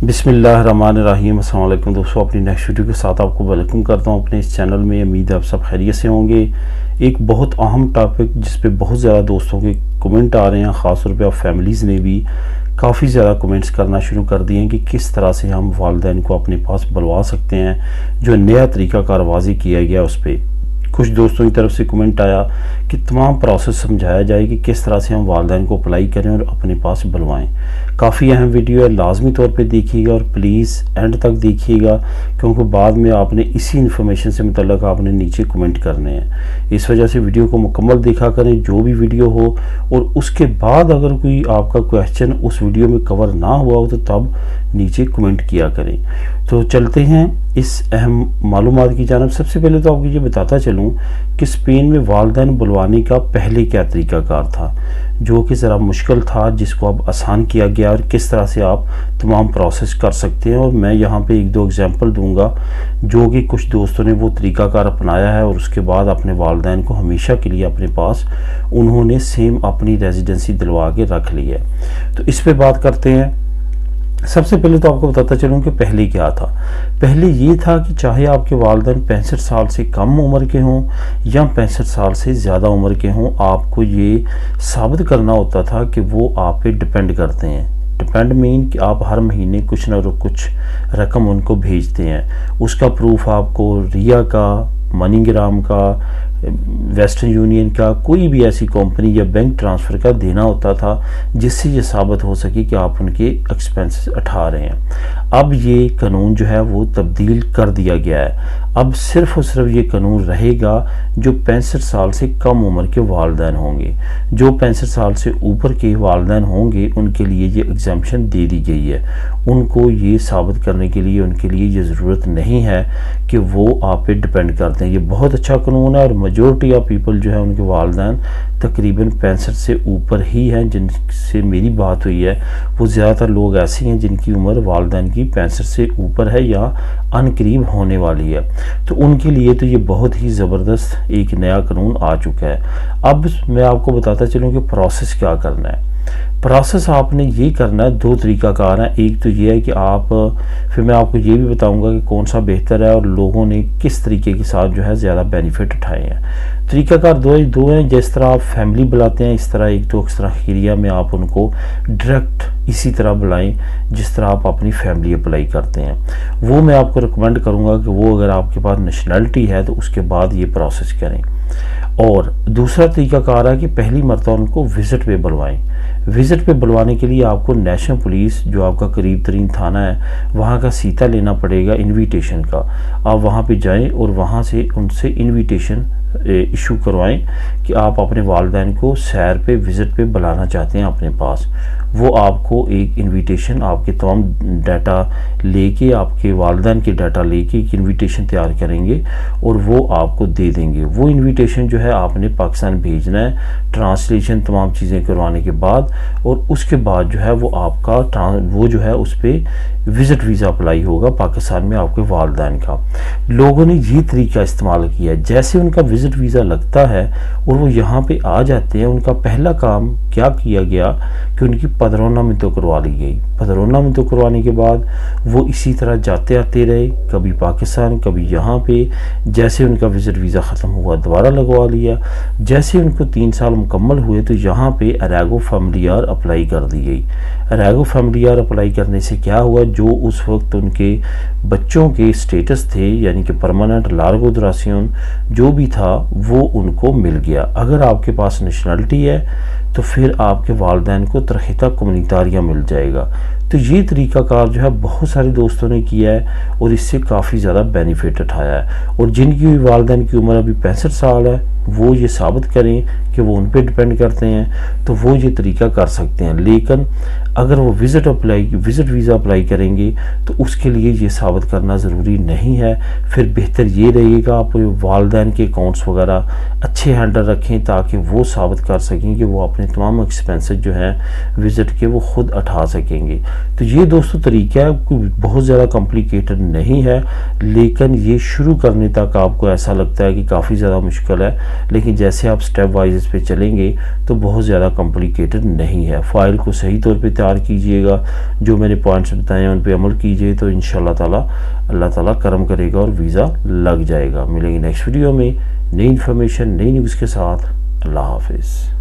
بسم اللہ الرحمن الرحیم۔ السلام علیکم دوستوں، اپنی نیکسٹ ویڈیو کے ساتھ آپ کو ویلکم کرتا ہوں اپنے اس چینل میں۔ امید ہے آپ سب خیریت سے ہوں گے۔ ایک بہت اہم ٹاپک جس پہ بہت زیادہ دوستوں کے کمنٹ آ رہے ہیں، خاص طور پہ آپ فیملیز نے بھی کافی زیادہ کمنٹس کرنا شروع کر دیے ہیں کہ کس طرح سے ہم والدین کو اپنے پاس بلوا سکتے ہیں۔ جو نیا طریقہ کار واضح کیا گیا اس پہ کچھ دوستوں کی طرف سے کمنٹ آیا کہ تمام پروسیس سمجھایا جائے کہ کس طرح سے ہم والدین کو اپلائی کریں اور اپنے پاس بلوائیں۔ کافی اہم ویڈیو ہے، لازمی طور پہ دیکھیے گا اور پلیز اینڈ تک دیکھیے گا، کیونکہ بعد میں آپ نے اسی انفارمیشن سے متعلق آپ نے نیچے کمنٹ کرنے ہیں۔ اس وجہ سے ویڈیو کو مکمل دیکھا کریں جو بھی ویڈیو ہو، اور اس کے بعد اگر کوئی آپ کا کویسچن اس ویڈیو میں کور نہ ہوا ہو تو تب نیچے کمنٹ کیا کریں۔ تو چلتے ہیں اس اہم معلومات کی جانب۔ سب سے پہلے تو آپ کو یہ بتاتا چلوں کہ اسپین میں والدین بلوانے کا پہلے کیا طریقہ کار تھا، جو کہ ذرا مشکل تھا، جس کو اب آسان کیا گیا اور کس طرح سے آپ تمام پروسیس کر سکتے ہیں۔ اور میں یہاں پہ ایک دو اگزامپل دوں گا جو کہ کچھ دوستوں نے وہ طریقہ کار اپنایا ہے اور اس کے بعد اپنے والدین کو ہمیشہ کے لیے اپنے پاس انہوں نے سیم اپنی ریزیڈنسی دلوا کے رکھ لی ہے۔ تو اس پہ بات کرتے ہیں۔ سب سے پہلے تو آپ کو بتاتا چلوں کہ پہلے کیا تھا۔ پہلے یہ تھا کہ چاہے آپ کے والدین 65 سال سے کم عمر کے ہوں یا 65 سال سے زیادہ عمر کے ہوں، آپ کو یہ ثابت کرنا ہوتا تھا کہ وہ آپ پہ ڈیپینڈ کرتے ہیں۔ ڈیپینڈ مین کہ آپ ہر مہینے کچھ نہ کچھ رقم ان کو بھیجتے ہیں۔ اس کا پروف آپ کو ریا کا، منی گرام کا، ویسٹرن یونین کا، کوئی بھی ایسی کمپنی یا بینک ٹرانسفر کا دینا ہوتا تھا جس سے یہ ثابت ہو سکے کہ آپ ان کے ایکسپینسز اٹھا رہے ہیں۔ اب یہ قانون جو ہے وہ تبدیل کر دیا گیا ہے۔ اب صرف اور صرف یہ قانون رہے گا جو 65 سال سے کم عمر کے والدین ہوں گے۔ جو 65 سال سے اوپر کے والدین ہوں گے ان کے لیے یہ ایگزمپشن دے دی گئی ہے۔ ان کو یہ ثابت کرنے کے لیے ان کے لیے یہ ضرورت نہیں ہے کہ وہ آپ پہ ڈیپینڈ کرتے ہیں۔ یہ بہت اچھا قانون ہے، اور میجورٹی آف پیپل جو ہے ان کے والدین تقریباً 65 سے اوپر ہی ہیں۔ جن سے میری بات ہوئی ہے وہ زیادہ تر لوگ ایسے ہیں جن کی عمر والدین کی 65 سے اوپر ہے یا ان قریب ہونے والی ہے۔ تو ان کے لیے تو یہ بہت ہی زبردست ایک نیا قانون آ چکا ہے۔ اب میں آپ کو بتاتا چلوں کہ پروسیس کیا کرنا ہے۔ پروسیس آپ نے یہ کرنا ہے، دو طریقہ کار ہیں۔ ایک تو یہ ہے کہ پھر میں آپ کو یہ بھی بتاؤں گا کہ کون سا بہتر ہے اور لوگوں نے کس طریقے کے ساتھ جو ہے زیادہ بینیفٹ اٹھائے ہیں۔ طریقہ کار دو ہیں۔ جس طرح آپ فیملی بلاتے ہیں اس طرح ایک تو اکثر خیریہ میں آپ ان کو ڈائریکٹ اسی طرح بلائیں جس طرح آپ اپنی فیملی اپلائی کرتے ہیں۔ وہ میں آپ کو ریکمینڈ کروں گا کہ وہ اگر آپ کے پاس نیشنلٹی ہے تو اس کے بعد یہ پروسیس کریں۔ اور دوسرا طریقہ کار ہے کہ پہلی مرتبہ ان کو وزٹ پہ بلوائیں۔ وزٹ پہ بلوانے کے لیے آپ کو نیشنل پولیس جو آپ کا قریب ترین تھانہ ہے وہاں کا سیتا لینا پڑے گا انویٹیشن کا۔ آپ وہاں پہ جائیں اور وہاں سے ان سے انویٹیشن ایشو کروائیں کہ آپ اپنے والدین کو سیر پہ وزٹ پہ بلانا چاہتے ہیں اپنے پاس۔ وہ آپ کو ایک انویٹیشن آپ کے تمام ڈیٹا لے کے، آپ کے والدین کے ڈیٹا لے کے ایک انویٹیشن تیار کریں گے اور وہ آپ کو دے دیں گے۔ وہ انویٹیشن جو ہے آپ نے پاکستان بھیجنا ہے، ٹرانسلیشن تمام چیزیں کروانے کے بعد، اور اس کے بعد جو ہے وہ آپ کا وہ جو ہے اس پہ وزٹ ویزا اپلائی ہوگا پاکستان میں آپ کے والدین کا۔ لوگوں نے یہ طریقہ استعمال کیا ہے۔ جیسے ان کا وزٹ ویزا لگتا ہے اور وہ یہاں پہ آ جاتے ہیں، ان کا پہلا کام کیا کیا گیا کہ ان کی پدرونا میں تو کروا لی گئی۔ پدرونا میں تو کروانے کے بعد وہ اسی طرح جاتے آتے رہے، کبھی پاکستان کبھی یہاں پہ۔ جیسے ان کا وزٹ ویزا ختم ہوا دوبارہ لگوا لیا۔ جیسے ان کو 3 سال مکمل ہوئے تو یہاں پہ اریگو فیملیار اپلائی کر دی گئی۔ اریگو فیملیار اپلائی کرنے سے کیا ہوا، جو اس وقت ان کے بچوں کے سٹیٹس تھے یعنی کہ پرماننٹ لارگو دراسیون جو بھی تھا وہ ان کو مل گیا۔ اگر آپ کے پاس نیشنلٹی ہے تو پھر آپ کے والدین کو ترخیتہ کمیونیتاریہ مل جائے گا۔ تو یہ طریقہ کار جو ہے بہت سارے دوستوں نے کیا ہے اور اس سے کافی زیادہ بینیفٹ اٹھایا ہے۔ اور جن کی بھی والدین کی عمر ابھی 65 سال ہے وہ یہ ثابت کریں کہ وہ ان پہ ڈیپینڈ کرتے ہیں تو وہ یہ طریقہ کر سکتے ہیں۔ لیکن اگر وہ وزٹ ویزا اپلائی کریں گے تو اس کے لیے یہ ثابت کرنا ضروری نہیں ہے۔ پھر بہتر یہ رہے گا آپ والدین کے اکاؤنٹس وغیرہ اچھے ہینڈل رکھیں تاکہ وہ ثابت کر سکیں کہ وہ اپنے تمام ایکسپینسز جو ہیں وزٹ کے وہ خود اٹھا سکیں گے۔ تو یہ دوستو طریقہ ہے، کوئی بہت زیادہ کمپلیکیٹڈ نہیں ہے، لیکن یہ شروع کرنے تک آپ کو ایسا لگتا ہے کہ کافی زیادہ مشکل ہے، لیکن جیسے آپ سٹیپ وائز اس پہ چلیں گے تو بہت زیادہ کمپلیکیٹڈ نہیں ہے۔ فائل کو صحیح طور پہ تیار کیجئے گا، جو میں نے پوائنٹس بتائے ہیں ان پہ عمل کیجئے تو انشاءاللہ اللہ تعالیٰ کرم کرے گا اور ویزا لگ جائے گا۔ ملیں گے نیکسٹ ویڈیو میں نئی انفارمیشن، نئی نیوز کے ساتھ۔ اللہ حافظ۔